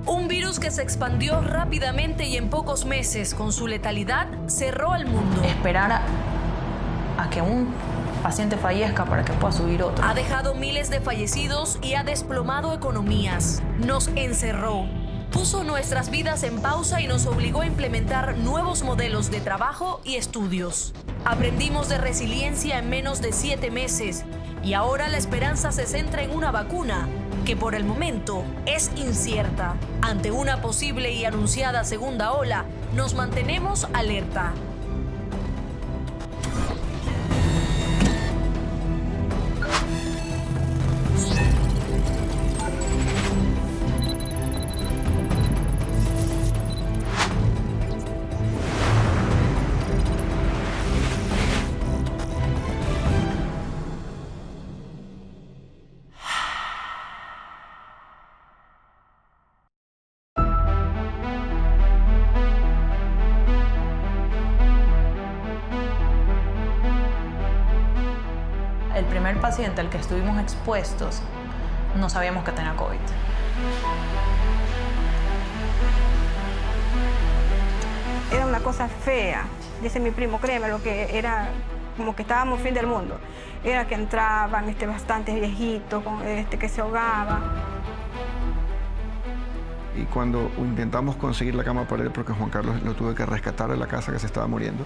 Un virus que se expandió rápidamente y en pocos meses, con su letalidad, cerró al mundo. Esperar a que un paciente fallezca para que pueda subir otro. Ha dejado miles de fallecidos y ha desplomado economías. Nos encerró. Puso nuestras vidas en pausa y nos obligó a implementar nuevos modelos de trabajo y estudios. Aprendimos de resiliencia en menos de 7 meses y ahora la esperanza se centra en una vacuna que por el momento es incierta. Ante una posible y anunciada segunda ola, nos mantenemos alerta. El primer paciente al que estuvimos expuestos, no sabíamos que tenía COVID. Era una cosa fea, dice mi primo, créeme, lo que era como que estábamos fin del mundo. Era que entraban bastantes viejitos que se ahogaban. Y cuando intentamos conseguir la cama para él, porque Juan Carlos lo tuve que rescatar de la casa que se estaba muriendo,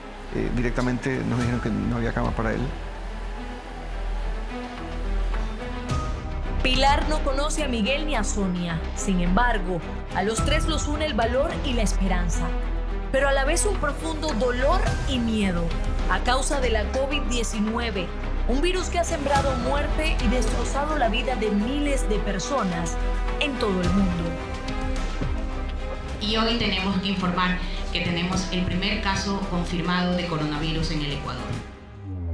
directamente nos dijeron que no había cama para él. Pilar no conoce a Miguel ni a Sonia. Sin embargo, a los tres los une el valor y la esperanza, pero a la vez un profundo dolor y miedo a causa de la COVID-19, un virus que ha sembrado muerte y destrozado la vida de miles de personas en todo el mundo. Y hoy tenemos que informar que tenemos el primer caso confirmado de coronavirus en el Ecuador.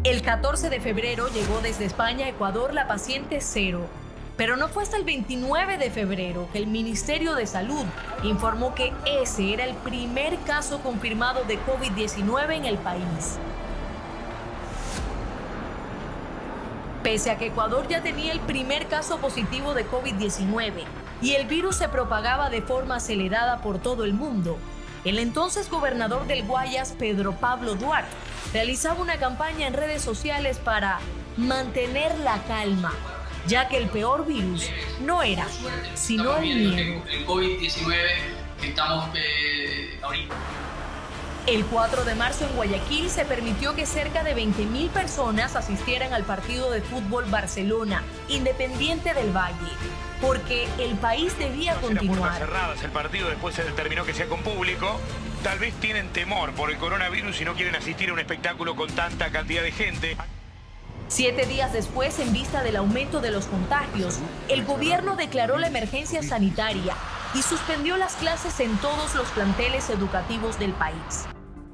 El 14 de febrero llegó desde España a Ecuador la paciente 0. Pero no fue hasta el 29 de febrero que el Ministerio de Salud informó que ese era el primer caso confirmado de COVID-19 en el país. Pese a que Ecuador ya tenía el primer caso positivo de COVID-19 y el virus se propagaba de forma acelerada por todo el mundo, el entonces gobernador del Guayas, Pedro Pablo Duarte, realizaba una campaña en redes sociales para mantener la calma, ya que el peor virus no era, sino el miedo. El COVID-19 que estamos ahorita. El 4 de marzo en Guayaquil se permitió que cerca de 20.000 personas asistieran al partido de fútbol Barcelona, Independiente del Valle, porque el país debía continuar. Puertas cerradas el partido, después se determinó que sea con público. Tal vez tienen temor por el coronavirus y no quieren asistir a un espectáculo con tanta cantidad de gente. 7 días después, en vista del aumento de los contagios, el gobierno declaró la emergencia sanitaria y suspendió las clases en todos los planteles educativos del país.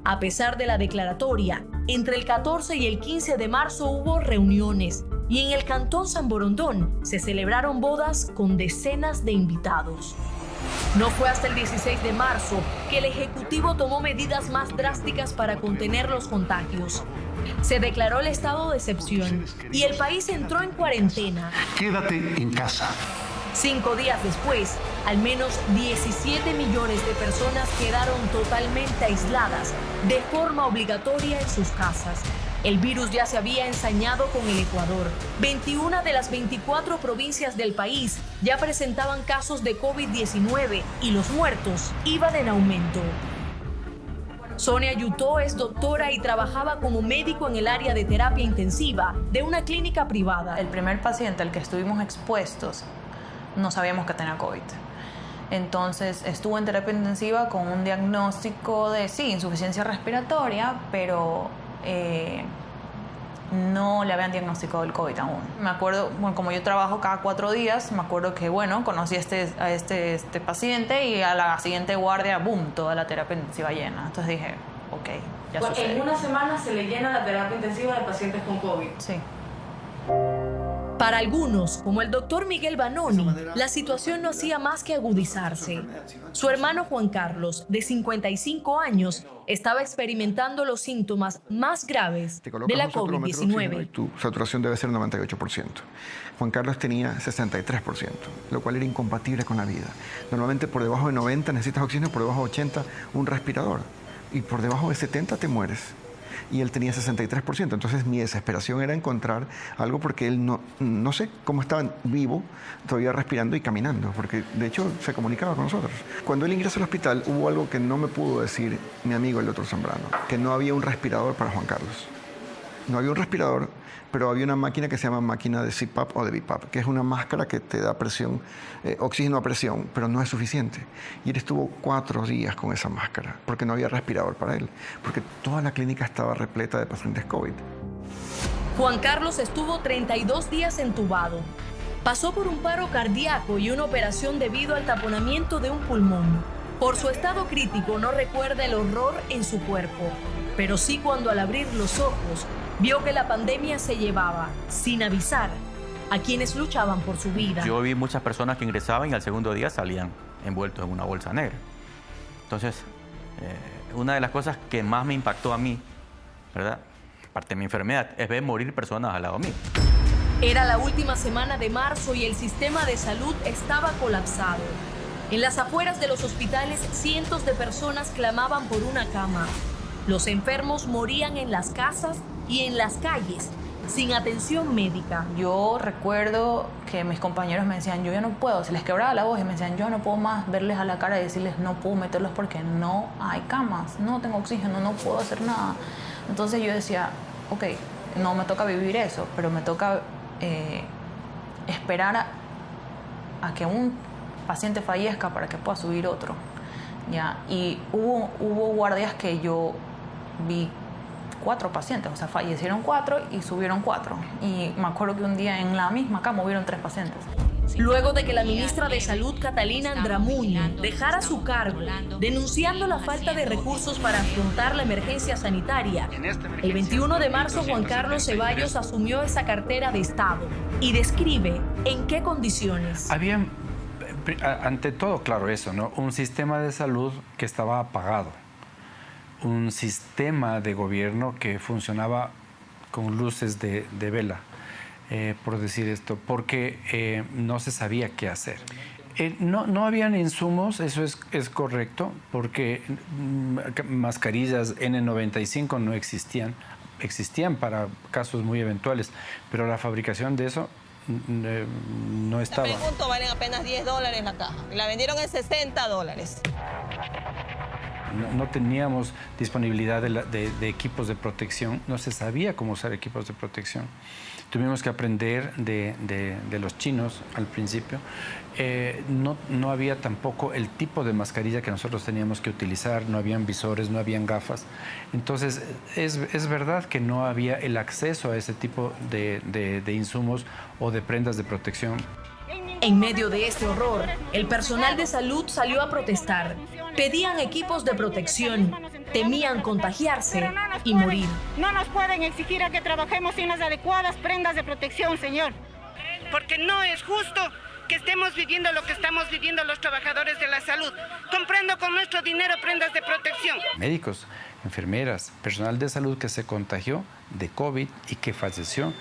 A pesar de la declaratoria, entre el 14 y el 15 de marzo hubo reuniones y en el Cantón San Borondón se celebraron bodas con decenas de invitados. No fue hasta el 16 de marzo que el Ejecutivo tomó medidas más drásticas para contener los contagios. Se declaró el estado de excepción y el país entró en cuarentena. Quédate en casa. 5 días después, al menos 17 millones de personas quedaron totalmente aisladas de forma obligatoria en sus casas. El virus ya se había ensañado con el Ecuador. 21 de las 24 provincias del país ya presentaban casos de COVID-19 y los muertos iban en aumento. Sonia Yutó es doctora y trabajaba como médico en el área de terapia intensiva de una clínica privada. El primer paciente al que estuvimos expuestos, no sabíamos que tenía COVID. Entonces estuvo en terapia intensiva con un diagnóstico de, sí, insuficiencia respiratoria, pero no le habían diagnosticado el COVID aún. Me acuerdo, bueno, como yo trabajo cada 4 días, me acuerdo que, bueno, conocí a este paciente y a la siguiente guardia, boom, toda la terapia intensiva llena. Entonces dije, ok, ya sucede. En una semana se le llena la terapia intensiva de pacientes con COVID. Sí. Para algunos, como el doctor Miguel Banoni, la situación no hacía más que agudizarse. Su hermano Juan Carlos, de 55 años, estaba experimentando los síntomas más graves de la COVID-19. Y tu saturación debe ser 98%. Juan Carlos tenía 63%, lo cual era incompatible con la vida. Normalmente por debajo de 90 necesitas oxígeno, por debajo de 80 un respirador. Y por debajo de 70 te mueres. Y él tenía 63%. Entonces mi desesperación era encontrar algo porque él no sé cómo estaba vivo, todavía respirando y caminando, porque de hecho se comunicaba con nosotros. Cuando él ingresa al hospital hubo algo que no me pudo decir mi amigo el doctor Zambrano, que no había un respirador para Juan Carlos. No había un respirador, pero había una máquina que se llama máquina de CPAP o de BiPAP, que es una máscara que te da presión, oxígeno a presión, pero no es suficiente. Y él estuvo 4 días con esa máscara, porque no había respirador para él, porque toda la clínica estaba repleta de pacientes COVID. Juan Carlos estuvo 32 días entubado. Pasó por un paro cardíaco y una operación debido al taponamiento de un pulmón. Por su estado crítico no recuerda el horror en su cuerpo, pero sí cuando al abrir los ojos vio que la pandemia se llevaba, sin avisar, a quienes luchaban por su vida. Yo vi muchas personas que ingresaban y al segundo día salían envueltos en una bolsa negra. Entonces, una de las cosas que más me impactó a mí, ¿verdad?, aparte de mi enfermedad, es ver morir personas al lado mío. Era la última semana de marzo y el sistema de salud estaba colapsado. En las afueras de los hospitales, cientos de personas clamaban por una cama. Los enfermos morían en las casas y en las calles, sin atención médica. Yo recuerdo que mis compañeros me decían, yo ya no puedo, se les quebraba la voz y me decían, yo no puedo más verles a la cara y decirles, no puedo meterlos porque no hay camas, no tengo oxígeno, no puedo hacer nada. Entonces yo decía, ok, no me toca vivir eso, pero me toca esperar a que un paciente fallezca para que pueda subir otro. ¿Ya? Y hubo guardias que yo vi 4 pacientes, o sea, fallecieron 4 y subieron 4. Y me acuerdo que un día en la misma cama hubieron 3 pacientes. Luego de que la ministra de Salud, Catalina Andramuni, dejara su cargo, denunciando la falta de recursos para afrontar la emergencia sanitaria, el 21 de marzo Juan Carlos Ceballos asumió esa cartera de Estado y describe en qué condiciones. Había, ante todo, claro eso, ¿no?, un sistema de salud que estaba apagado, un sistema de gobierno que funcionaba con luces de vela. Por decir esto, porque no se sabía qué hacer. No habían insumos, eso es correcto, porque mascarillas N95 no existían. Existían para casos muy eventuales, pero la fabricación de eso no estaba. Te pregunto, valen apenas $10 la caja. La vendieron en $60. No teníamos disponibilidad de equipos de protección, no se sabía cómo usar equipos de protección. Tuvimos que aprender de los chinos al principio. No había tampoco el tipo de mascarilla que nosotros teníamos que utilizar, no habían visores, no habían gafas. Entonces, es verdad que no había el acceso a ese tipo de insumos o de prendas de protección. En medio de este horror, el personal de salud salió a protestar. Pedían equipos de protección, temían contagiarse y morir. No nos pueden exigir a que trabajemos sin las adecuadas prendas de protección, señor. Porque no es justo que estemos viviendo lo que estamos viviendo los trabajadores de la salud, comprando con nuestro dinero prendas de protección. Médicos, enfermeras, personal de salud que se contagió de COVID y que falleció,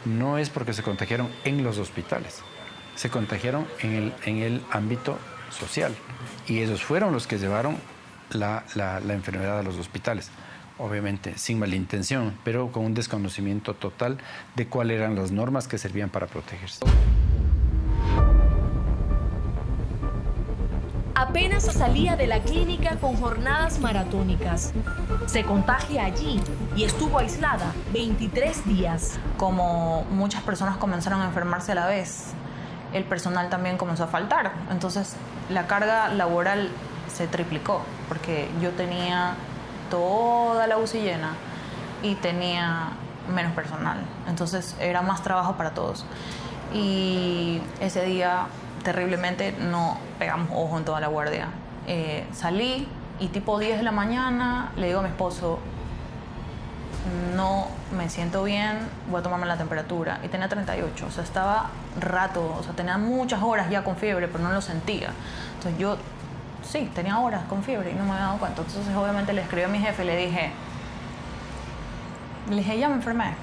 no es porque se contagiaron en los hospitales, se contagiaron en el ámbito social y ellos fueron los que llevaron la enfermedad a los hospitales. Obviamente sin mala intención, pero con un desconocimiento total de cuáles eran las normas que servían para protegerse. Apenas salía de la clínica con jornadas maratónicas. Se contagia allí y estuvo aislada 23 días. Como muchas personas comenzaron a enfermarse a la vez, el personal también comenzó a faltar. Entonces la carga laboral se triplicó porque yo tenía toda la UCI llena y tenía menos personal. Entonces era más trabajo para todos. Y ese día terriblemente no pegamos ojo en toda la guardia. Salí y tipo 10 de la mañana le digo a mi esposo, no me siento bien, voy a tomarme la temperatura. Y tenía 38, o sea, estaba rato, o sea, tenía muchas horas ya con fiebre, pero no lo sentía. Entonces yo, sí, tenía horas con fiebre y no me había dado cuenta. Entonces obviamente le escribí a mi jefe y le dije, ya me enfermé.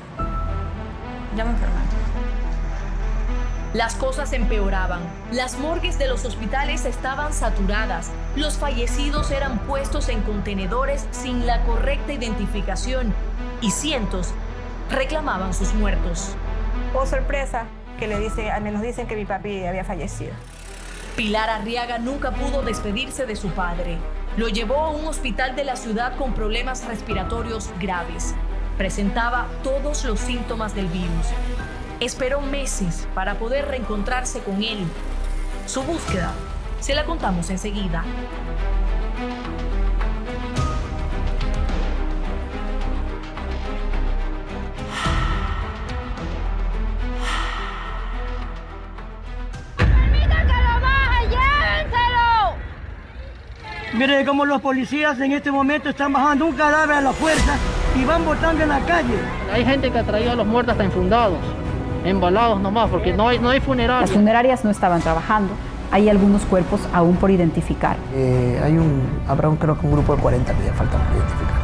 Las cosas empeoraban. Las morgues de los hospitales estaban saturadas. Los fallecidos eran puestos en contenedores sin la correcta identificación y cientos reclamaban sus muertos. Oh, sorpresa, que al menos dicen que mi papi había fallecido. Pilar Arriaga nunca pudo despedirse de su padre. Lo llevó a un hospital de la ciudad con problemas respiratorios graves. Presentaba todos los síntomas del virus. Esperó meses para poder reencontrarse con él. Su búsqueda se la contamos enseguida. Mire cómo los policías en este momento están bajando un cadáver a la fuerza y van botando en la calle. Hay gente que ha traído a los muertos hasta enfundados, embalados nomás, porque no hay funerarias. Las funerarias no estaban trabajando, hay algunos cuerpos aún por identificar. Habrá creo que un grupo de 40 que ya faltan por identificar.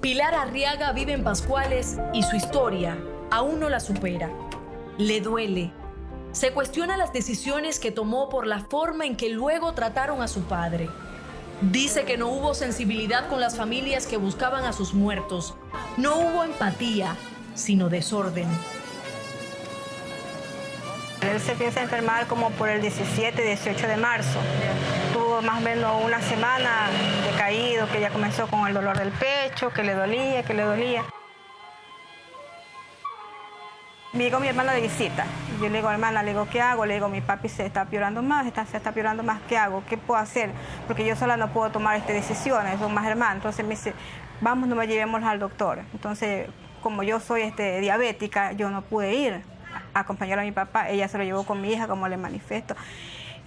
Pilar Arriaga vive en Pascuales y su historia aún no la supera. Le duele. Se cuestiona las decisiones que tomó por la forma en que luego trataron a su padre. Dice que no hubo sensibilidad con las familias que buscaban a sus muertos. No hubo empatía, sino desorden. Él se empieza a enfermar como por el 17, 18 de marzo. Tuvo más o menos una semana decaído, que ya comenzó con el dolor del pecho, que le dolía. Me llegó mi hermana de visita. Yo le digo, hermana, ¿qué hago? Le digo, mi papi se está empeorando más, ¿qué hago? ¿Qué puedo hacer? Porque yo sola no puedo tomar decisiones, son más hermanos. Entonces me dice, vamos, nos llevemos al doctor. Entonces, como yo soy diabética, yo no pude ir a acompañar a mi papá. Ella se lo llevó con mi hija, como le manifiesto,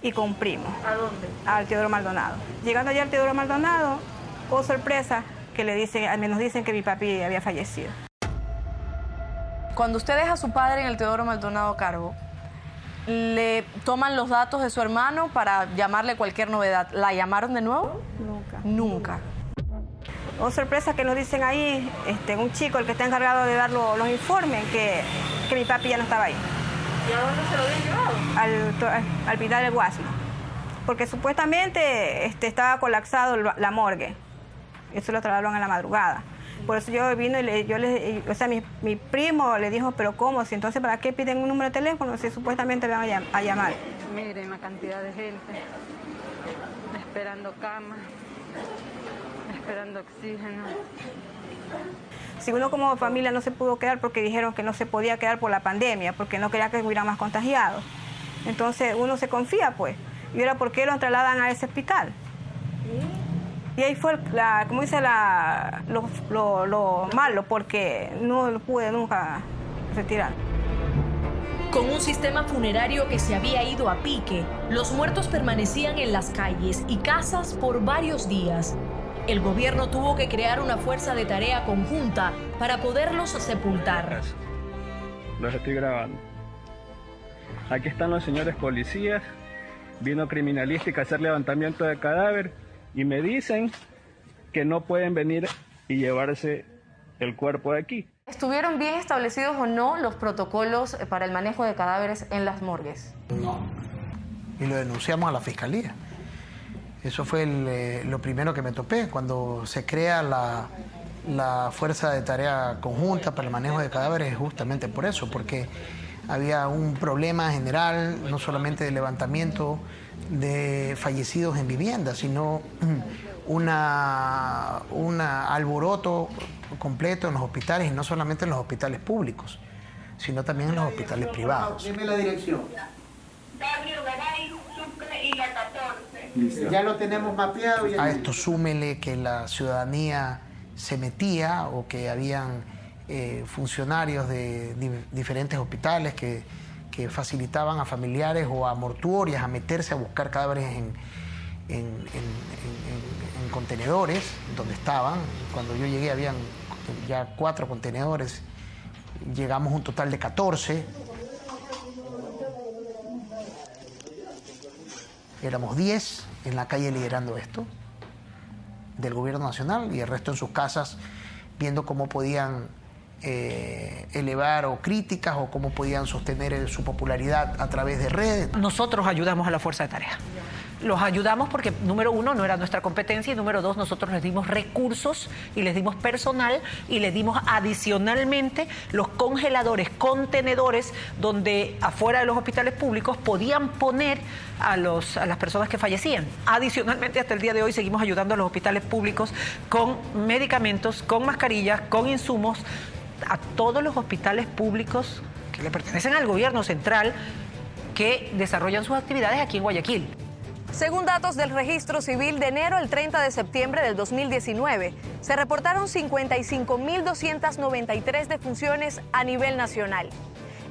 y con un primo. ¿A dónde? Al Teodoro Maldonado. Llegando allá al Teodoro Maldonado, oh sorpresa, que al menos dicen que mi papi había fallecido. Cuando usted deja a su padre en el Teodoro Maldonado Carbo, ¿le toman los datos de su hermano para llamarle cualquier novedad? ¿La llamaron de nuevo? Nunca. Oh sorpresa, que nos dicen ahí, un chico, el que está encargado de dar los informes, que mi papi ya no estaba ahí. ¿Y a dónde se lo habían llevado? Al hospital del Guasmo. Porque supuestamente estaba colapsado la morgue. Eso lo trasladaron a la madrugada. Por eso yo vino y mi primo le dijo, pero ¿cómo? Si entonces, ¿para qué piden un número de teléfono si supuestamente le van a llamar? Miren la cantidad de gente esperando cama, esperando oxígeno. Si uno como familia no se pudo quedar porque dijeron que no se podía quedar por la pandemia, porque no quería que hubieran más contagiados. Entonces uno se confía, pues. ¿Y ahora por qué lo trasladan a ese hospital? Y ahí fue, como dice, lo malo, porque no lo pude nunca retirar. Con un sistema funerario que se había ido a pique, los muertos permanecían en las calles y casas por varios días. El gobierno tuvo que crear una fuerza de tarea conjunta para poderlos sepultar. los estoy grabando. Aquí están los señores policías. Vino criminalística a hacer levantamiento de cadáver y me dicen que no pueden venir y llevarse el cuerpo de aquí. ¿Estuvieron bien establecidos o no los protocolos para el manejo de cadáveres en las morgues? No. Y lo denunciamos a la fiscalía. Eso fue lo primero que me topé cuando se crea la Fuerza de Tarea Conjunta para el Manejo de Cadáveres, justamente por eso, porque había un problema general, no solamente de levantamiento de fallecidos en viviendas, sino un alboroto completo en los hospitales, y no solamente en los hospitales públicos, sino también en los hospitales privados. Dime la dirección. Barrio Garay, Sucre y la 14. Listo. Ya lo tenemos mapeado. A esto súmele que la ciudadanía se metía o que habían funcionarios de diferentes hospitales que facilitaban a familiares o a mortuorias a meterse a buscar cadáveres en contenedores donde estaban. Cuando yo llegué habían ya 4 contenedores, llegamos a un total de 14. Éramos 10 en la calle liderando esto, del gobierno nacional, y el resto en sus casas viendo cómo podían elevar o críticas o cómo podían sostener su popularidad a través de redes. Nosotros ayudamos a la Fuerza de Tarea. Los ayudamos porque, número 1, no era nuestra competencia, y número 2, nosotros les dimos recursos y les dimos personal y les dimos adicionalmente los congeladores, contenedores, donde afuera de los hospitales públicos podían poner a las personas que fallecían. Adicionalmente, hasta el día de hoy seguimos ayudando a los hospitales públicos con medicamentos, con mascarillas, con insumos, a todos los hospitales públicos que le pertenecen al gobierno central que desarrollan sus actividades aquí en Guayaquil. Según datos del Registro Civil, de enero al 30 de septiembre del 2019, se reportaron 55.293 defunciones a nivel nacional.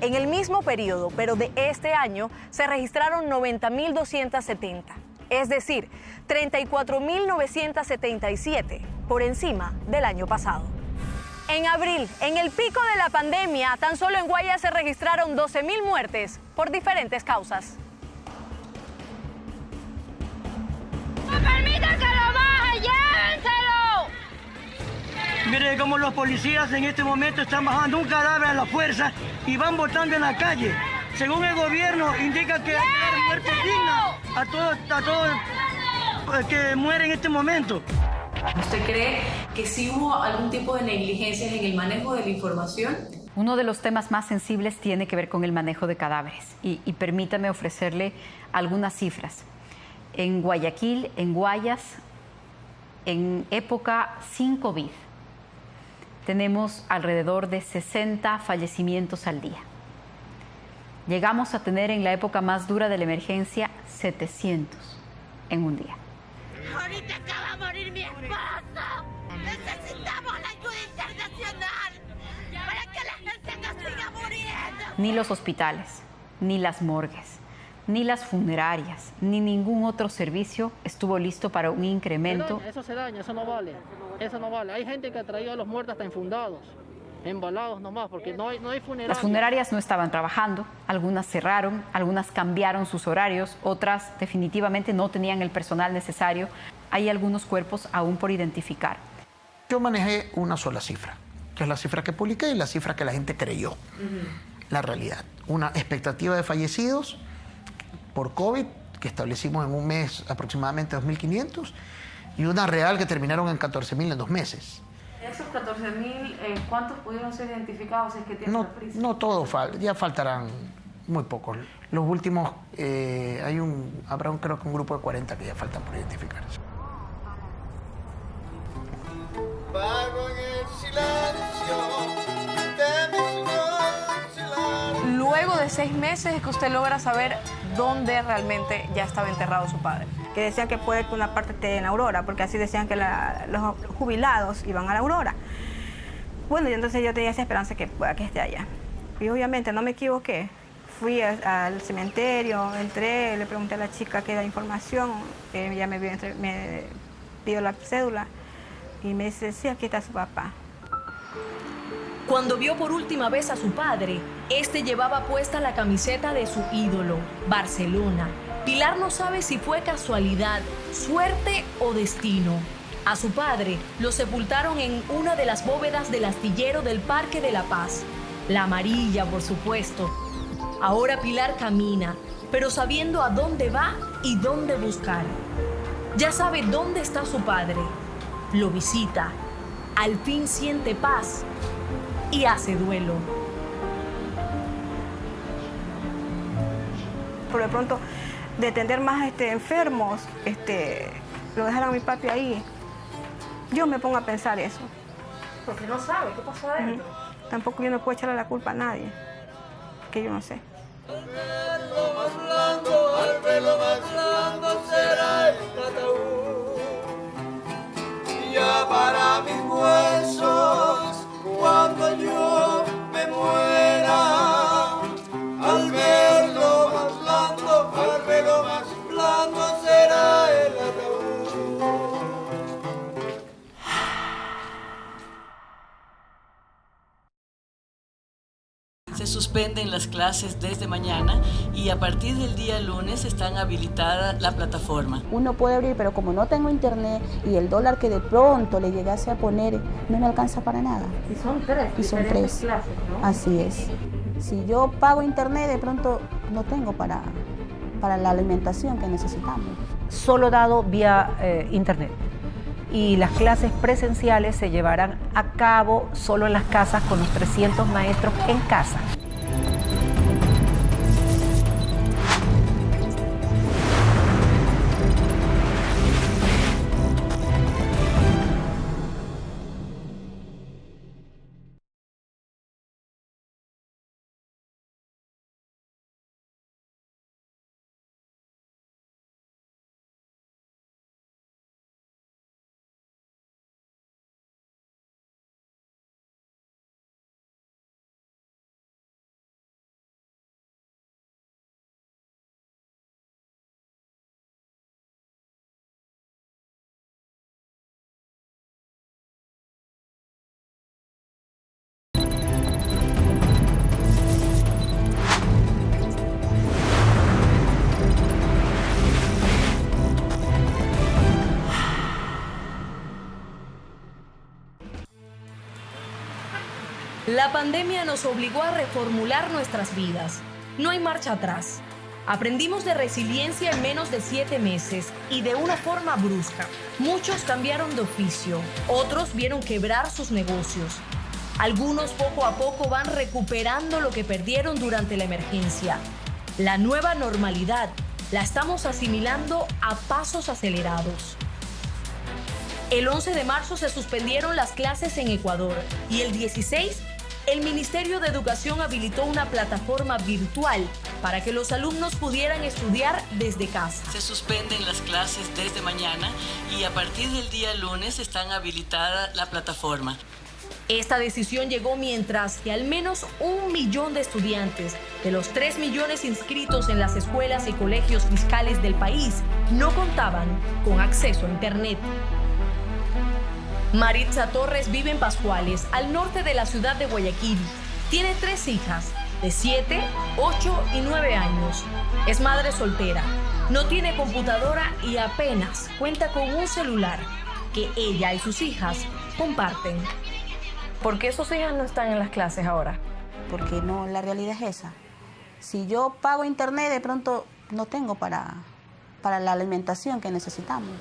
En el mismo periodo, pero de este año, se registraron 90.270, es decir, 34.977, por encima del año pasado. En abril, en el pico de la pandemia, tan solo en Guayas se registraron 12.000 muertes por diferentes causas. ¡No permitan que lo baje! ¡Llévenselo! Mire cómo los policías en este momento están bajando un cadáver a la fuerza y van botando en la calle. Según el gobierno, indica que hay muerte digna a todos que mueren en este momento. ¿Usted cree que sí hubo algún tipo de negligencias en el manejo de la información? Uno de los temas más sensibles tiene que ver con el manejo de cadáveres y permítame ofrecerle algunas cifras. En Guayaquil, en Guayas, en época sin COVID, tenemos alrededor de 60 fallecimientos al día. Llegamos a tener en la época más dura de la emergencia 700 en un día. Ahorita acaba de morir mi esposo. Necesitamos la ayuda internacional para que la gente no siga muriendo. Ni los hospitales, ni las morgues, ni las funerarias, ni ningún otro servicio estuvo listo para un incremento. Eso se daña, eso no vale. Eso no vale. Hay gente que ha traído a los muertos hasta infundados, embalados nomás, porque no hay funerarias. Las funerarias no estaban trabajando, algunas cerraron, algunas cambiaron sus horarios, otras definitivamente no tenían el personal necesario. Hay algunos cuerpos aún por identificar. Yo manejé una sola cifra, que es la cifra que publiqué y la cifra que la gente creyó. La realidad. Una expectativa de fallecidos por COVID, que establecimos en un mes aproximadamente 2.500, y una real que terminaron en 14.000 en 2 meses. ¿Esos 14.000, cuántos pudieron ser identificados? Es que tienen prisa. No todos, ya faltarán muy pocos. Los últimos, creo que un grupo de 40 que ya faltan por identificarse. Vago en el silencio de mis noches. Luego de 6 meses es que usted logra saber dónde realmente ya estaba enterrado su padre. Que decían que puede que una parte esté en Aurora, porque así decían que los jubilados iban a la Aurora. Bueno, y entonces yo tenía esa esperanza que pueda que esté allá. Y obviamente no me equivoqué. Fui al cementerio, entré, le pregunté a la chica qué era información, ella me dio la cédula y me dice, sí, aquí está su papá. Cuando vio por última vez a su padre, este llevaba puesta la camiseta de su ídolo, Barcelona. Pilar no sabe si fue casualidad, suerte o destino. A su padre lo sepultaron en una de las bóvedas del astillero del Parque de la Paz. La amarilla, por supuesto. Ahora Pilar camina, pero sabiendo a dónde va y dónde buscar. Ya sabe dónde está su padre. Lo visita. Al fin siente paz y hace duelo. Por de pronto, de atender más enfermos, lo dejaron a mi papi ahí. Yo me pongo a pensar eso. Porque no sabe qué pasó adentro. Tampoco yo no puedo echarle la culpa a nadie, que yo no sé. Al velo más blando será el ataúd. Ya para mis huesos, cuando yo me muera, al verlo más blando será el ataúd. Se suspenden las clases desde mañana y a partir del día lunes están habilitada la plataforma. Uno puede abrir, pero como no tengo internet y el dólar que de pronto le llegase a poner no me alcanza para nada. Y son tres clases, ¿no? Así es. Si yo pago internet, de pronto no tengo para la alimentación que necesitamos. Solo dado vía internet. Y las clases presenciales se llevarán a cabo solo en las casas con los 300 maestros en casa. La pandemia nos obligó a reformular nuestras vidas. No hay marcha atrás. Aprendimos de resiliencia en menos de 7 meses y de una forma brusca. Muchos cambiaron de oficio, otros vieron quebrar sus negocios. Algunos poco a poco van recuperando lo que perdieron durante la emergencia. La nueva normalidad la estamos asimilando a pasos acelerados. El 11 de marzo se suspendieron las clases en Ecuador y el 16 el Ministerio de Educación habilitó una plataforma virtual para que los alumnos pudieran estudiar desde casa. Se suspenden las clases desde mañana y a partir del día lunes están habilitada la plataforma. Esta decisión llegó mientras que al menos 1 millón de estudiantes de los 3 millones inscritos en las escuelas y colegios fiscales del país no contaban con acceso a Internet. Maritza Torres vive en Pascuales, al norte de la ciudad de Guayaquil. Tiene 3 hijas, de 7, 8 y 9 años. Es madre soltera, no tiene computadora y apenas cuenta con un celular que ella y sus hijas comparten. ¿Por qué sus hijas no están en las clases ahora? Porque no, la realidad es esa. Si yo pago internet, de pronto no tengo para la alimentación que necesitamos.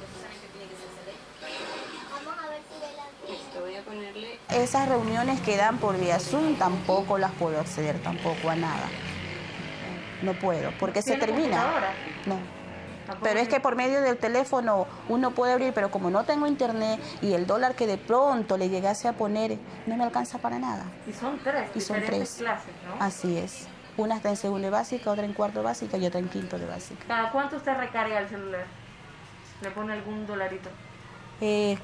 Esas reuniones que dan por vía Zoom tampoco las puedo acceder tampoco a nada. No puedo, porque se termina. No. Pero es que por medio del teléfono uno puede abrir, pero como no tengo internet y el dólar que de pronto le llegase a poner no me alcanza para nada. Y son 3 diferentes clases, ¿no? Así es. Una está en segundo de básica, otra en cuarto de básica y otra en quinto de básica. ¿Cada cuánto usted recarga el celular? ¿Le pone algún dolarito?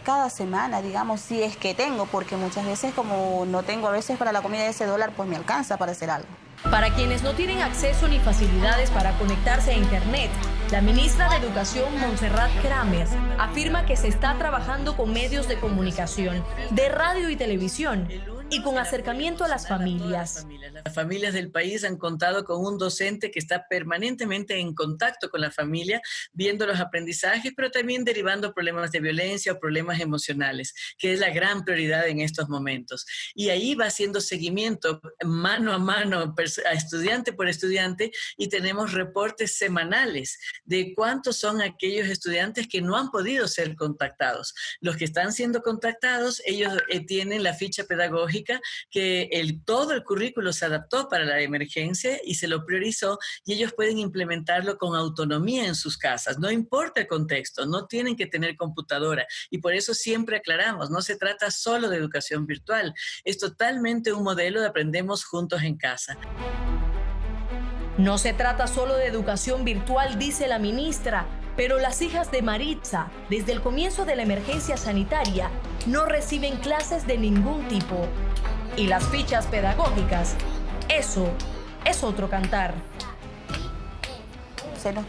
Cada semana, digamos, si es que tengo, porque muchas veces como no tengo a veces para la comida de ese dólar, pues me alcanza para hacer algo. Para quienes no tienen acceso ni facilidades para conectarse a Internet, la ministra de Educación, Montserrat Kramer, afirma que se está trabajando con medios de comunicación, de radio y televisión, y con acercamiento a las familias. Las familias del país han contado con un docente que está permanentemente en contacto con la familia, viendo los aprendizajes, pero también derivando problemas de violencia o problemas emocionales, que es la gran prioridad en estos momentos. Y ahí va haciendo seguimiento mano a mano, estudiante por estudiante, y tenemos reportes semanales de cuántos son aquellos estudiantes que no han podido ser contactados. Los que están siendo contactados, ellos tienen la ficha pedagógica que todo el currículo se adaptó para la emergencia y se lo priorizó, y ellos pueden implementarlo con autonomía en sus casas. No importa el contexto, no tienen que tener computadora, y por eso siempre aclaramos, no se trata solo de educación virtual, es totalmente un modelo de aprendemos juntos en casa. No se trata solo de educación virtual, dice la ministra, pero las hijas de Maritza, desde el comienzo de la emergencia sanitaria, no reciben clases de ningún tipo. Y las fichas pedagógicas, eso es otro cantar. Se nos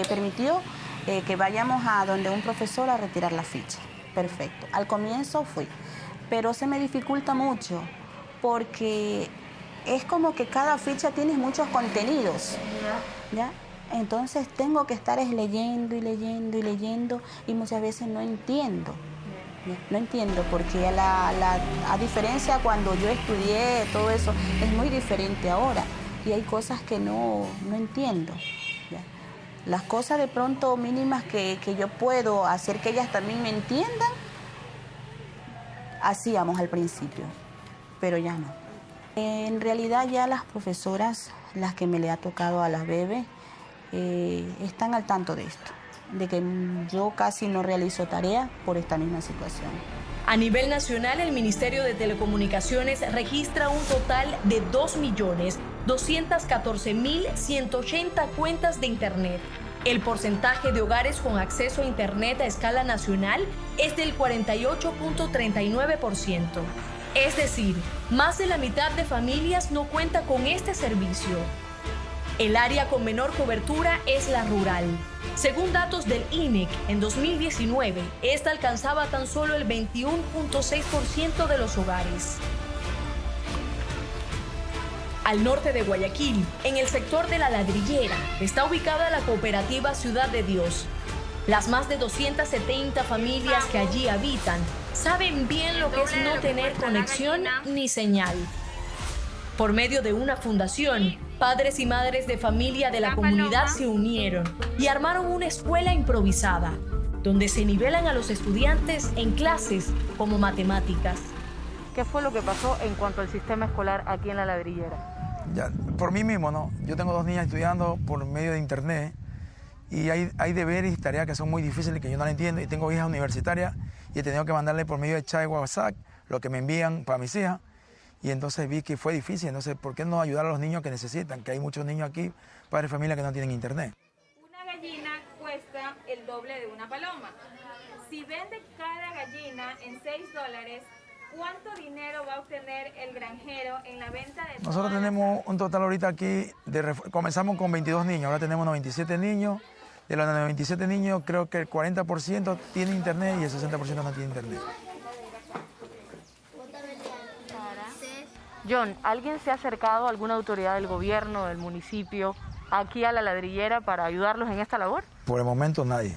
permitió que vayamos a donde un profesor a retirar la ficha. Perfecto. Al comienzo fui, pero se me dificulta mucho porque es como que cada ficha tiene muchos contenidos, ¿ya? Entonces tengo que estar leyendo y leyendo y leyendo y muchas veces no entiendo. No entiendo porque a diferencia cuando yo estudié todo eso es muy diferente ahora y hay cosas que no entiendo. ¿Ya? Las cosas de pronto mínimas que yo puedo hacer que ellas también me entiendan, hacíamos al principio, pero ya no. En realidad ya las profesoras, las que me le ha tocado a las bebés, están al tanto de esto, de que yo casi no realizo tareas por esta misma situación. A nivel nacional, el Ministerio de Telecomunicaciones registra un total de 2.214.180 cuentas de Internet. El porcentaje de hogares con acceso a Internet a escala nacional es del 48.39%. Es decir, más de la mitad de familias no cuenta con este servicio. El área con menor cobertura es la rural. Según datos del INEC, en 2019, esta alcanzaba tan solo el 21.6% de los hogares. Al norte de Guayaquil, en el sector de La Ladrillera, está ubicada la cooperativa Ciudad de Dios. Las más de 270 familias que allí habitan saben bien lo que es no tener conexión ni señal. Por medio de una fundación, padres y madres de familia de la comunidad se unieron y armaron una escuela improvisada, donde se nivelan a los estudiantes en clases como matemáticas. ¿Qué fue lo que pasó en cuanto al sistema escolar aquí en La Ladrillera? Ya, por mí mismo, ¿no? Yo tengo 2 niñas estudiando por medio de internet y hay deberes y tareas que son muy difíciles que yo no las entiendo, y tengo hijas universitarias y he tenido que mandarle por medio de chat y WhatsApp lo que me envían para mis hijas. Y entonces vi que fue difícil, entonces, ¿por qué no ayudar a los niños que necesitan? Que hay muchos niños aquí, padres de familia, que no tienen internet. Una gallina cuesta el doble de una paloma. Si vende cada gallina en $6, ¿cuánto dinero va a obtener el granjero en la venta de... Nosotros tenemos un total ahorita aquí, comenzamos con 22 niños, ahora tenemos 97 niños. De los 97 niños, creo que el 40% tiene internet y el 60% no tiene internet. John, ¿alguien se ha acercado a alguna autoridad del gobierno, del municipio, aquí a La Ladrillera para ayudarlos en esta labor? Por el momento nadie.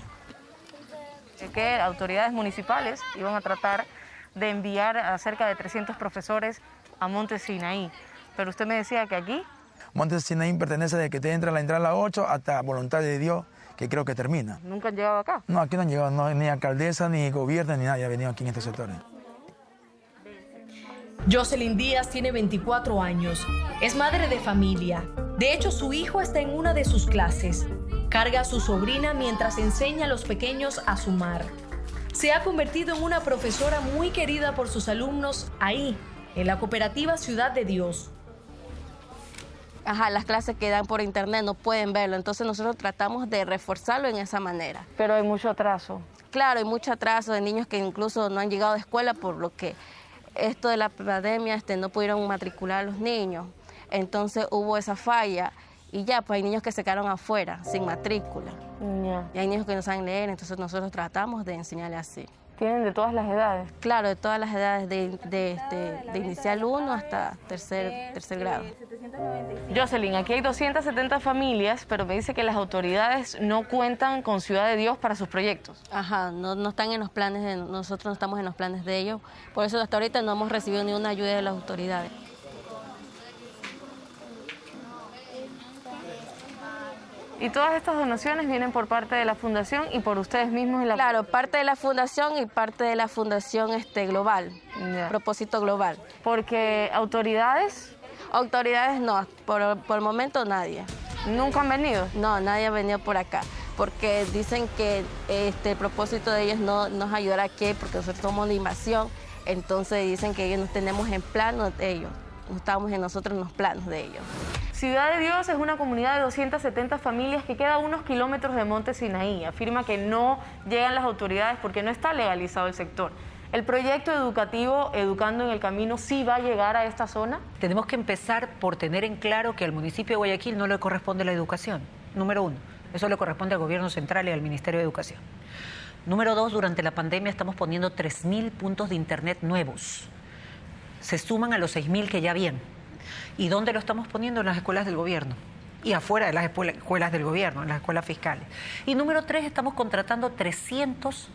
Que autoridades municipales iban a tratar de enviar a cerca de 300 profesores a Monte Sinaí, pero usted me decía que aquí... Monte Sinaí pertenece desde que te entra la entrada a las 8 hasta Voluntad de Dios, que creo que termina. ¿Nunca han llegado acá? No, aquí no han llegado, no, ni alcaldesa, ni gobierno, ni nadie ha venido aquí en estos sectores. Jocelyn Díaz tiene 24 años. Es madre de familia. De hecho, su hijo está en una de sus clases. Carga a su sobrina mientras enseña a los pequeños a sumar. Se ha convertido en una profesora muy querida por sus alumnos ahí, en la cooperativa Ciudad de Dios. Ajá, las clases que dan por internet no pueden verlo, entonces nosotros tratamos de reforzarlo en esa manera. Pero hay mucho atraso. Claro, hay mucho atraso de niños que incluso no han llegado a escuela por lo que esto de la pandemia no pudieron matricular a los niños. Entonces hubo esa falla y ya, pues hay niños que se quedaron afuera, sin matrícula. Y hay niños que no saben leer, entonces nosotros tratamos de enseñarles así. ¿Tienen de todas las edades? Claro, de todas las edades, de inicial 1 hasta tercer grado. Jocelyn, aquí hay 270 familias, pero me dice que las autoridades no cuentan con Ciudad de Dios para sus proyectos. Ajá, no están en los planes, nosotros no estamos en los planes de ellos. Por eso hasta ahorita no hemos recibido ni una ayuda de las autoridades. Y todas estas donaciones vienen por parte de la Fundación y por ustedes mismos. Claro, parte de la Fundación y parte de la Fundación global, propósito global. Porque autoridades... Autoridades no, por el momento nadie. ¿Nunca han venido? No, nadie ha venido por acá, porque dicen que el propósito de ellos no es ayudar aquí, porque nosotros somos de invasión, entonces dicen que ellos no tenemos en planos de ellos, no estamos nosotros en los planos de ellos. Ciudad de Dios es una comunidad de 270 familias que queda a unos kilómetros de Monte Sinaí. Afirma que no llegan las autoridades porque no está legalizado el sector. ¿El proyecto educativo Educando en el Camino sí va a llegar a esta zona? Tenemos que empezar por tener en claro que al municipio de Guayaquil no le corresponde la educación, número 1. Eso le corresponde al gobierno central y al Ministerio de Educación. Número 2, durante la pandemia estamos poniendo 3.000 puntos de internet nuevos. Se suman a los 6.000 que ya habían. ¿Y dónde lo estamos poniendo? En las escuelas del gobierno. Y afuera de las escuelas del gobierno, en las escuelas fiscales. Y número 3, estamos contratando 300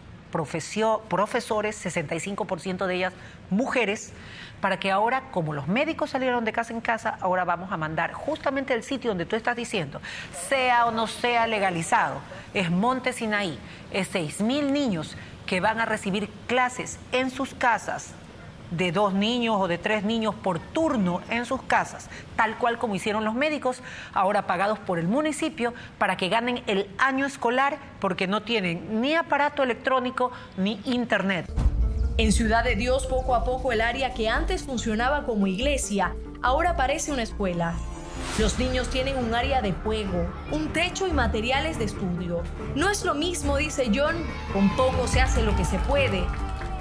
profesores, 65% de ellas mujeres, para que ahora, como los médicos salieron de casa en casa, ahora vamos a mandar justamente al sitio donde tú estás diciendo, sea o no sea legalizado, es Monte Sinaí, es 6.000 niños que van a recibir clases en sus casas, de 2 niños o de 3 niños por turno en sus casas, tal cual como hicieron los médicos, ahora pagados por el municipio, para que ganen el año escolar porque no tienen ni aparato electrónico ni internet. En Ciudad de Dios, poco a poco, el área que antes funcionaba como iglesia, ahora parece una escuela. Los niños tienen un área de juego, un techo y materiales de estudio. No es lo mismo, dice John, con poco se hace lo que se puede.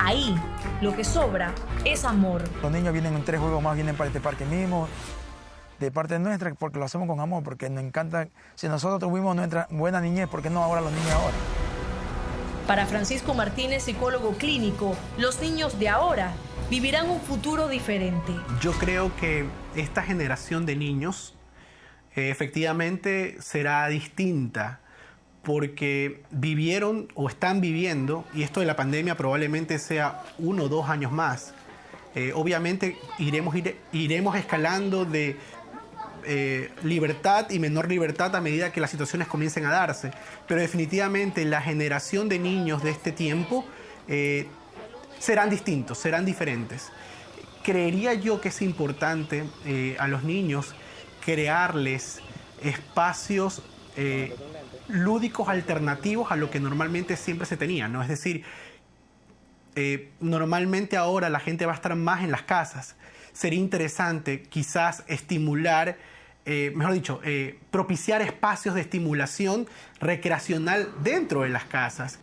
Ahí, lo que sobra es amor. Los niños vienen en 3 juegos más, vienen para este parque mismo, de parte nuestra, porque lo hacemos con amor, porque nos encanta. Si nosotros tuvimos nuestra buena niñez, ¿por qué no ahora los niños ahora? Para Francisco Martínez, psicólogo clínico, los niños de ahora vivirán un futuro diferente. Yo creo que esta generación de niños efectivamente será distinta, porque vivieron o están viviendo, y esto de la pandemia probablemente sea 1 o 2 años más. Obviamente iremos escalando de libertad y menor libertad a medida que las situaciones comiencen a darse, pero definitivamente la generación de niños de este tiempo serán distintos, serán diferentes. Creería yo que es importante a los niños crearles espacios lúdicos alternativos a lo que normalmente siempre se tenía, ¿no? Es decir, normalmente ahora la gente va a estar más en las casas. Sería interesante quizás estimular, mejor dicho, propiciar espacios de estimulación recreacional dentro de las casas.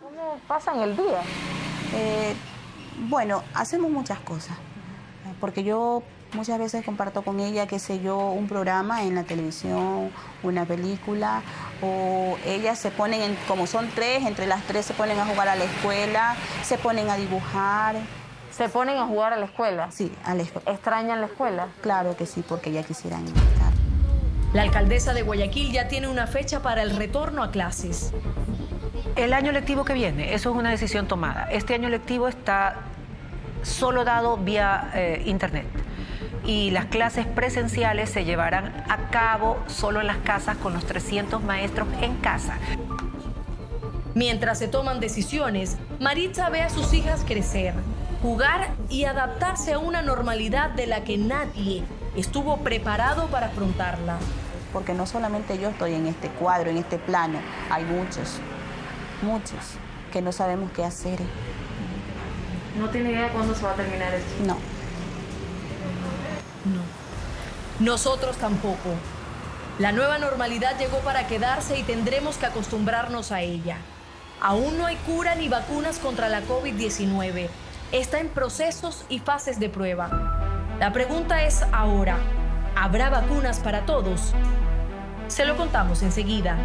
¿Cómo pasan el día? Bueno, hacemos muchas cosas, porque yo muchas veces comparto con ella, qué sé yo, un programa en la televisión, una película, o ellas se ponen, como son 3, entre las 3 se ponen a jugar a la escuela, se ponen a dibujar. ¿Se ponen a jugar a la escuela? Sí, a la escuela. ¿Extrañan la escuela? Claro que sí, porque ya quisieran estar. La alcaldesa de Guayaquil ya tiene una fecha para el retorno a clases. El año lectivo que viene, eso es una decisión tomada. Este año lectivo está solo dado vía internet. Y las clases presenciales se llevarán a cabo solo en las casas con los 300 maestros en casa. Mientras se toman decisiones, Maritza ve a sus hijas crecer, jugar y adaptarse a una normalidad de la que nadie estuvo preparado para afrontarla. Porque no solamente yo estoy en este cuadro, en este plano, hay muchos que no sabemos qué hacer. ¿No tiene idea cuándo se va a terminar esto? No. Nosotros tampoco. La nueva normalidad llegó para quedarse y tendremos que acostumbrarnos a ella. Aún no hay cura ni vacunas contra la COVID-19. Está en procesos y fases de prueba. La pregunta es ahora, ¿habrá vacunas para todos? Se lo contamos enseguida.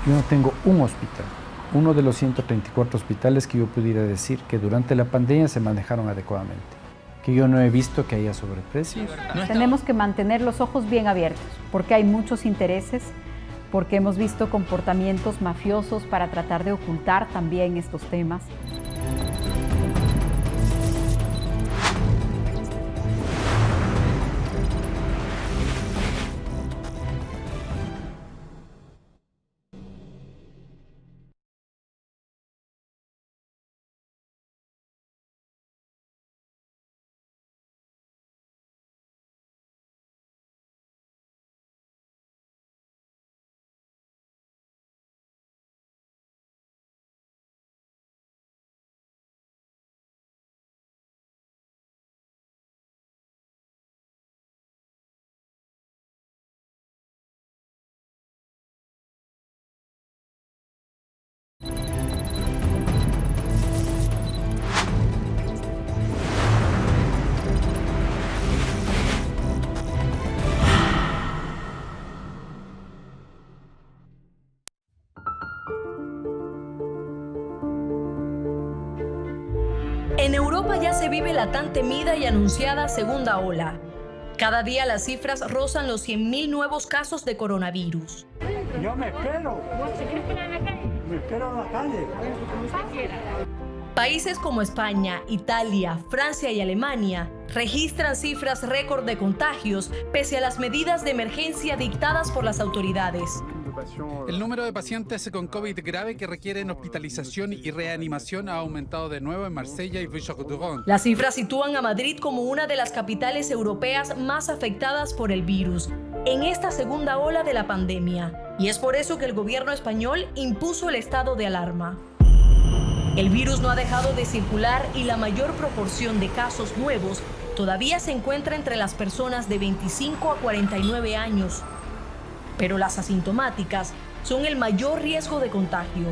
Yo no tengo un hospital, uno de los 134 hospitales que yo pudiera decir que durante la pandemia se manejaron adecuadamente, que yo no he visto que haya sobreprecios. Tenemos que mantener los ojos bien abiertos, porque hay muchos intereses, porque hemos visto comportamientos mafiosos para tratar de ocultar también estos temas. En Europa ya se vive la tan temida y anunciada segunda ola. Cada día las cifras rozan los 100.000 nuevos casos de coronavirus. Yo me espero. Me espero en la calle. Países como España, Italia, Francia y Alemania registran cifras récord de contagios pese a las medidas de emergencia dictadas por las autoridades. El número de pacientes con COVID grave que requieren hospitalización y reanimación ha aumentado de nuevo en Marsella y Villach-Duron. Las cifras sitúan a Madrid como una de las capitales europeas más afectadas por el virus en esta segunda ola de la pandemia. Y es por eso que el gobierno español impuso el estado de alarma. El virus no ha dejado de circular y la mayor proporción de casos nuevos todavía se encuentra entre las personas de 25 a 49 años. Pero las asintomáticas son el mayor riesgo de contagio.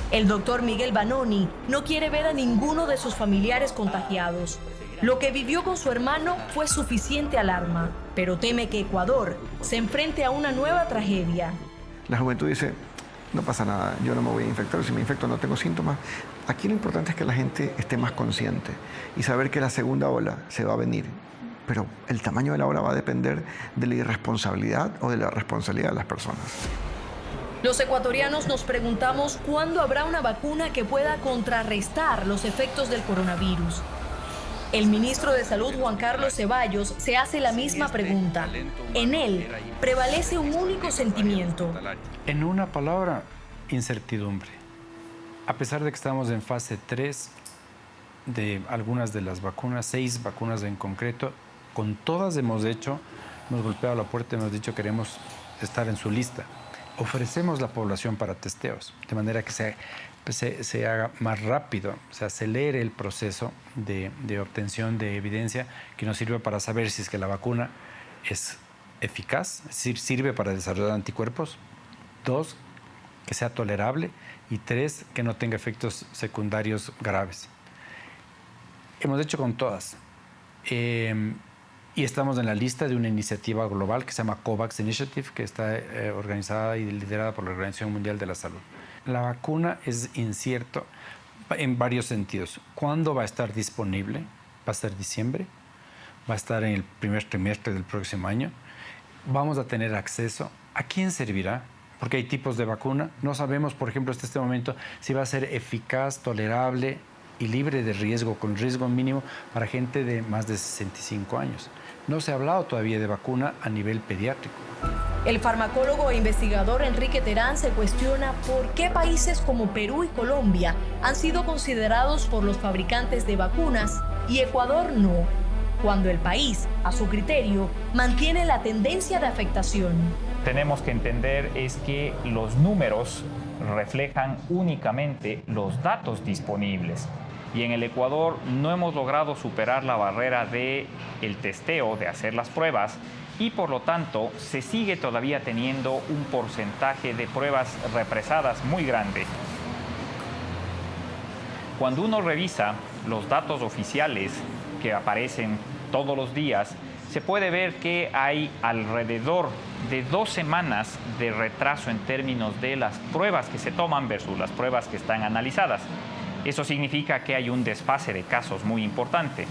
El doctor Miguel Banoni no quiere ver a ninguno de sus familiares contagiados. Lo que vivió con su hermano fue suficiente alarma, pero teme que Ecuador se enfrente a una nueva tragedia. La juventud dice, no pasa nada, yo no me voy a infectar, si me infecto no tengo síntomas. Aquí lo importante es que la gente esté más consciente y saber que la segunda ola se va a venir. Pero el tamaño de la ola va a depender de la irresponsabilidad o de la responsabilidad de las personas. Los ecuatorianos nos preguntamos cuándo habrá una vacuna que pueda contrarrestar los efectos del coronavirus. El ministro de Salud, Juan Carlos Ceballos, se hace la misma pregunta. En él prevalece un único sentimiento. En una palabra, incertidumbre. A pesar de que estamos en fase 3 de algunas de las vacunas, 6 vacunas en concreto, con todas hemos golpeado la puerta y hemos dicho queremos estar en su lista. Ofrecemos la población para testeos, de manera que se haga más rápido, se acelere el proceso de obtención de evidencia que nos sirve para saber si es que la vacuna es eficaz, es decir, sirve para desarrollar anticuerpos. 2, que sea tolerable. Y 3, que no tenga efectos secundarios graves. Hemos hecho con todas. Y estamos en la lista de una iniciativa global que se llama COVAX Initiative, que está organizada y liderada por la Organización Mundial de la Salud. La vacuna es incierto en varios sentidos. ¿Cuándo va a estar disponible? ¿Va a ser diciembre? ¿Va a estar en el primer trimestre del próximo año? ¿Vamos a tener acceso? ¿A quién servirá? Porque hay tipos de vacuna. No sabemos, por ejemplo, hasta este momento, si va a ser eficaz, tolerable y libre de riesgo, con riesgo mínimo para gente de más de 65 años. No se ha hablado todavía de vacuna a nivel pediátrico. El farmacólogo e investigador Enrique Terán se cuestiona por qué países como Perú y Colombia han sido considerados por los fabricantes de vacunas y Ecuador no, cuando el país, a su criterio, mantiene la tendencia de afectación. Tenemos que entender es que los números reflejan únicamente los datos disponibles. Y en el Ecuador no hemos logrado superar la barrera del testeo, de hacer las pruebas, y por lo tanto se sigue todavía teniendo un porcentaje de pruebas represadas muy grande. Cuando uno revisa los datos oficiales que aparecen todos los días, se puede ver que hay alrededor de 2 semanas de retraso en términos de las pruebas que se toman versus las pruebas que están analizadas. Eso significa que hay un desfase de casos muy importante.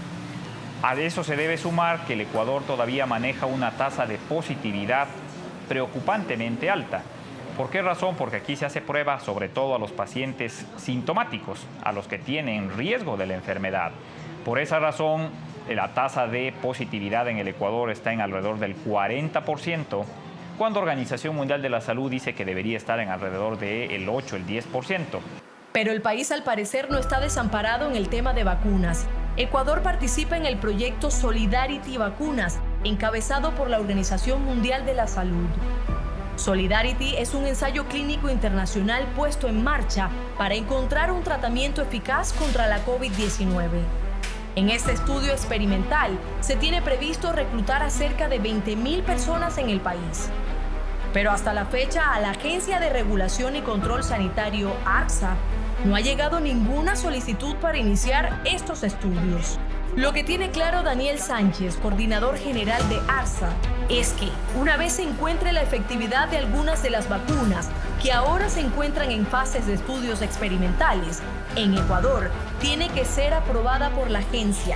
A eso se debe sumar que el Ecuador todavía maneja una tasa de positividad preocupantemente alta. ¿Por qué razón? Porque aquí se hace prueba sobre todo a los pacientes sintomáticos, a los que tienen riesgo de la enfermedad. Por esa razón, la tasa de positividad en el Ecuador está en alrededor del 40%, cuando Organización Mundial de la Salud dice que debería estar en alrededor del 8, el 10%. Pero el país al parecer no está desamparado en el tema de vacunas. Ecuador participa en el proyecto Solidarity Vacunas, encabezado por la Organización Mundial de la Salud. Solidarity es un ensayo clínico internacional puesto en marcha para encontrar un tratamiento eficaz contra la COVID-19. En este estudio experimental se tiene previsto reclutar a cerca de 20.000 personas en el país. Pero hasta la fecha a la Agencia de Regulación y Control Sanitario, ARSA, no ha llegado ninguna solicitud para iniciar estos estudios. Lo que tiene claro Daniel Sánchez, coordinador general de ARSA, es que una vez se encuentre la efectividad de algunas de las vacunas que ahora se encuentran en fases de estudios experimentales, en Ecuador tiene que ser aprobada por la agencia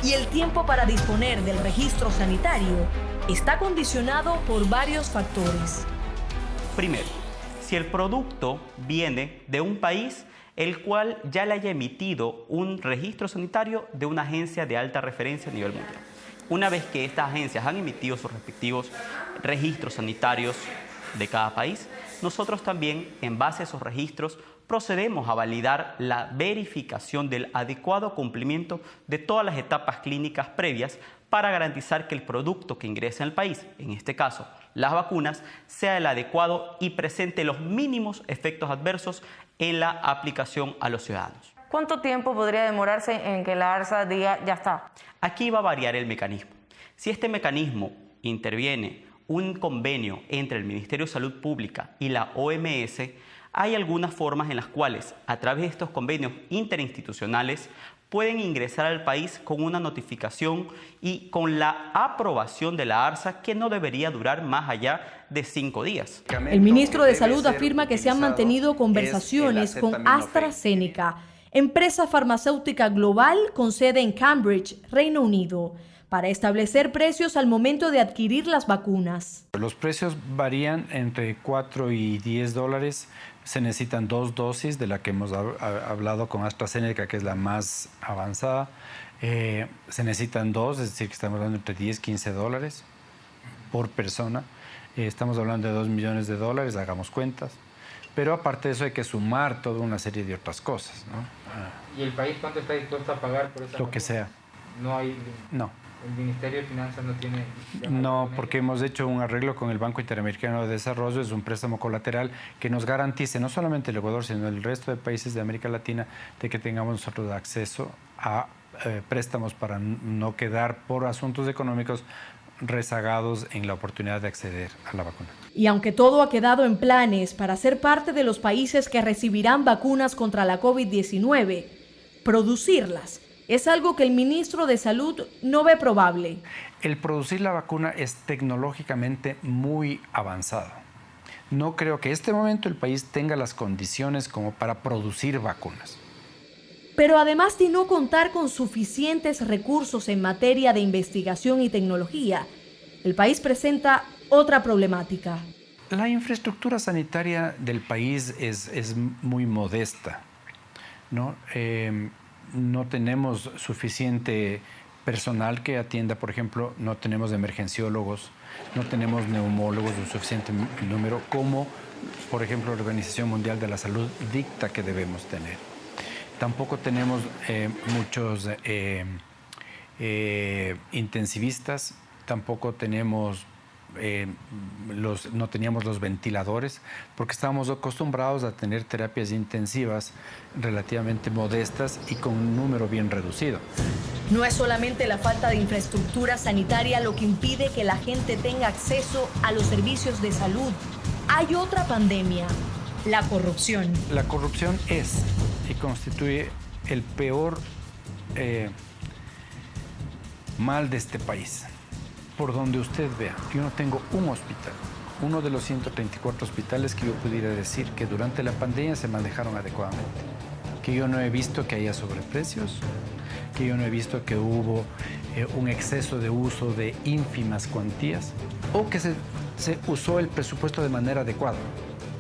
y el tiempo para disponer del registro sanitario está condicionado por varios factores. Primero, si el producto viene de un país el cual ya le haya emitido un registro sanitario de una agencia de alta referencia a nivel mundial. Una vez que estas agencias han emitido sus respectivos registros sanitarios de cada país, nosotros también, en base a esos registros, procedemos a validar la verificación del adecuado cumplimiento de todas las etapas clínicas previas para garantizar que el producto que ingrese al país, en este caso las vacunas, sea el adecuado y presente los mínimos efectos adversos en la aplicación a los ciudadanos. ¿Cuánto tiempo podría demorarse en que la ARSA diga ya está? Aquí va a variar el mecanismo. Si este mecanismo interviene un convenio entre el Ministerio de Salud Pública y la OMS, hay algunas formas en las cuales, a través de estos convenios interinstitucionales, pueden ingresar al país con una notificación y con la aprobación de la ARSA, que no debería durar más allá de 5 días. El ministro de Salud afirma que se han mantenido conversaciones con AstraZeneca, empresa farmacéutica global con sede en Cambridge, Reino Unido, para establecer precios al momento de adquirir las vacunas. Los precios varían entre 4 y 10 dólares. Se necesitan 2 dosis de la que hemos hablado con AstraZeneca, que es la más avanzada. Se necesitan 2, es decir, que estamos hablando entre 10 y 15 dólares por persona. Estamos hablando de 2 millones de dólares, hagamos cuentas. Pero aparte de eso hay que sumar toda una serie de otras cosas, ¿no? ¿Y el país cuánto está dispuesto a pagar por esa Lo que sea. No hay... No. ¿El Ministerio de Finanzas no tiene...? No, porque hemos hecho un arreglo con el Banco Interamericano de Desarrollo, es un préstamo colateral que nos garantice, no solamente el Ecuador, sino el resto de países de América Latina, de que tengamos nosotros acceso a préstamos para no quedar por asuntos económicos rezagados en la oportunidad de acceder a la vacuna. Y aunque todo ha quedado en planes para ser parte de los países que recibirán vacunas contra la COVID-19, producirlas es algo que el ministro de Salud no ve probable. El producir la vacuna es tecnológicamente muy avanzado. No creo que en este momento el país tenga las condiciones como para producir vacunas. Pero además de no contar con suficientes recursos en materia de investigación y tecnología, el país presenta otra problemática. La infraestructura sanitaria del país es muy modesta, ¿no? No tenemos suficiente personal que atienda, por ejemplo, no tenemos emergenciólogos, no tenemos neumólogos de suficiente número como, por ejemplo, la Organización Mundial de la Salud dicta que debemos tener. Tampoco tenemos muchos intensivistas, tampoco tenemos no teníamos los ventiladores, porque estábamos acostumbrados a tener terapias intensivas relativamente modestas y con un número bien reducido. No es solamente la falta de infraestructura sanitaria lo que impide que la gente tenga acceso a los servicios de salud. Hay otra pandemia, la corrupción. La corrupción es y constituye el peor mal de este país. por donde usted vea, yo no tengo un hospital, uno de los 134 hospitales que yo pudiera decir que durante la pandemia se manejaron adecuadamente. Que yo no he visto que haya sobreprecios, que yo no he visto que hubo un exceso de uso de ínfimas cuantías o que se usó el presupuesto de manera adecuada,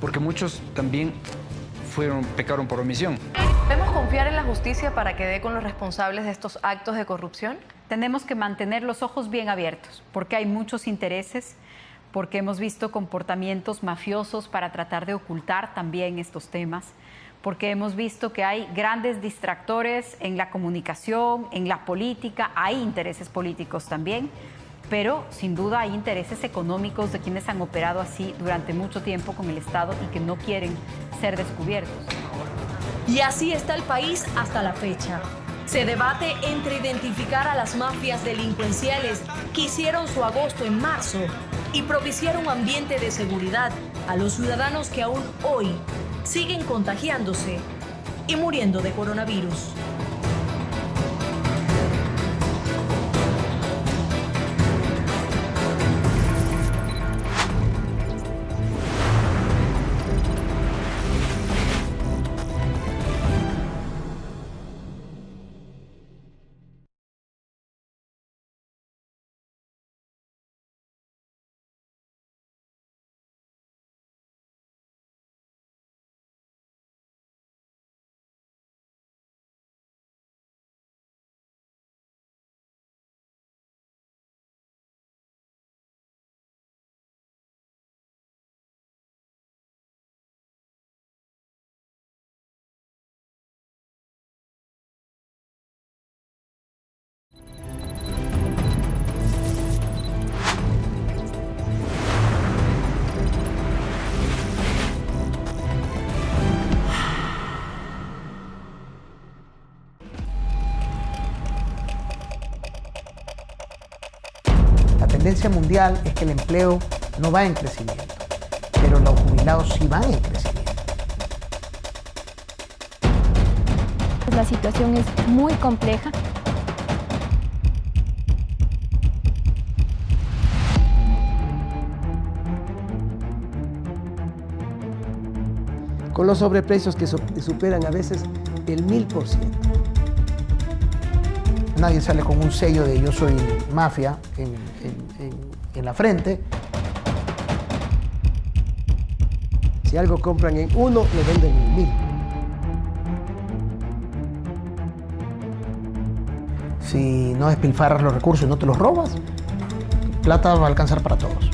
porque muchos también pecaron por omisión. ¿Debemos confiar en la justicia para que dé con los responsables de estos actos de corrupción? Tenemos que mantener los ojos bien abiertos, porque hay muchos intereses, porque hemos visto comportamientos mafiosos para tratar de ocultar también estos temas, porque hemos visto que hay grandes distractores en la comunicación, en la política, hay intereses políticos también, pero sin duda hay intereses económicos de quienes han operado así durante mucho tiempo con el Estado y que no quieren ser descubiertos. Y así está el país hasta la fecha. Se debate entre identificar a las mafias delincuenciales que hicieron su agosto en marzo y propiciar un ambiente de seguridad a los ciudadanos que aún hoy siguen contagiándose y muriendo de coronavirus. La tendencia mundial es que el empleo no va en crecimiento, pero los jubilados sí van en crecimiento. La situación es muy compleja. Con los sobreprecios que superan a veces el 1000%. Nadie sale con un sello de yo soy mafia en la frente. Si algo compran en 1, lo venden en 1000. Si no despilfarras los recursos y no te los robas, plata va a alcanzar para todos.